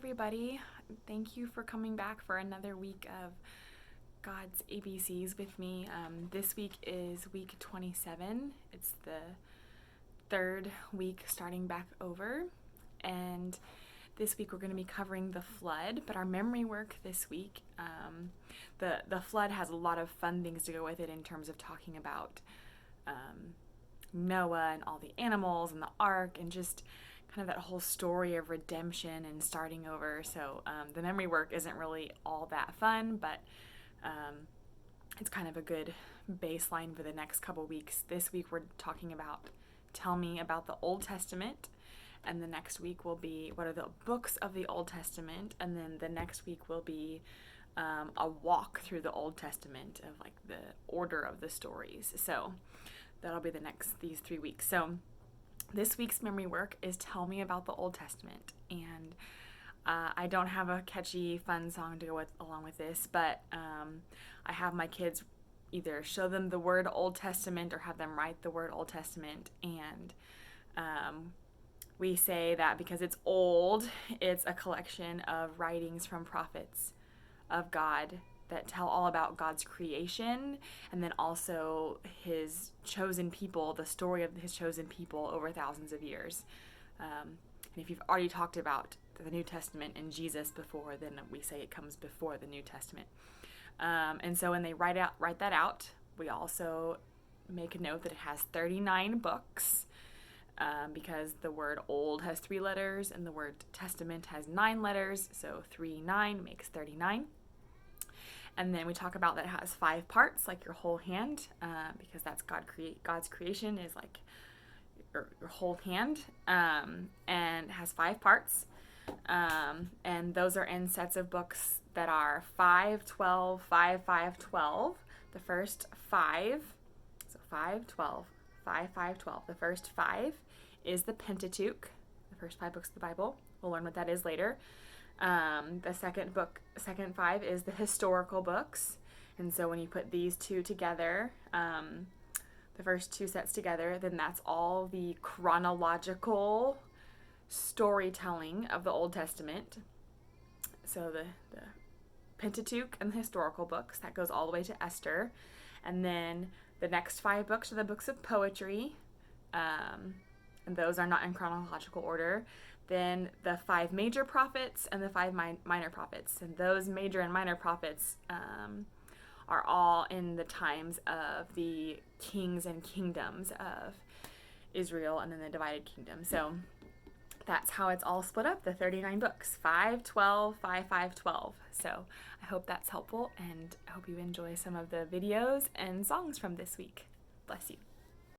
everybody. Thank you for coming back for another week of God's ABCs with me. This week is week 27. It's the third week starting back over. And this week we're going to be covering the flood, but our memory work this week, the flood has a lot of fun things to go with it in terms of talking about Noah and all the animals and the ark and just kind of that whole story of redemption and starting over. So the memory work isn't really all that fun, but it's kind of a good baseline for the next couple weeks. This week we're talking about tell me about the Old Testament, and the next week will be what are the books of the Old Testament, and then the next week will be a walk through the Old Testament of like the order of the stories. So that'll be these 3 weeks. So this week's memory work is tell me about the Old Testament, and I don't have a catchy, fun song to go along with this, but I have my kids either show them the word Old Testament or have them write the word Old Testament, and we say that because it's old, it's a collection of writings from prophets of God that tell all about God's creation, and then also his chosen people, the story of his chosen people over thousands of years. And if you've already talked about the New Testament and Jesus before, then we say it comes before the New Testament. And so when they write that out, we also make a note that it has 39 books, because the word old has 3 letters and the word testament has 9 letters, so 3, 9 makes 39. And then we talk about that it has 5 parts, like your whole hand, because that's God's creation is like your whole hand, and has 5 parts. And those are in sets of books that are 5, 12, 5, 5, 12. The first 5, so 5, 12, 5, 5, 12. The first 5 is the Pentateuch, the first 5 books of the Bible. We'll learn what that is later. The second 5 is the historical books. And so when you put these two together, the first 2 sets together, then that's all the chronological storytelling of the Old Testament. So the Pentateuch and the historical books, that goes all the way to Esther. And then the next 5 books are the books of poetry, and those are not in chronological order. Then the 5 major prophets and the 5 minor prophets, and those major and minor prophets are all in the times of the kings and kingdoms of Israel and then the divided kingdom. So that's how it's all split up, the 39 books, 5, 12, 5, 5, 12. So I hope that's helpful, and I hope you enjoy some of the videos and songs from this week. Bless you.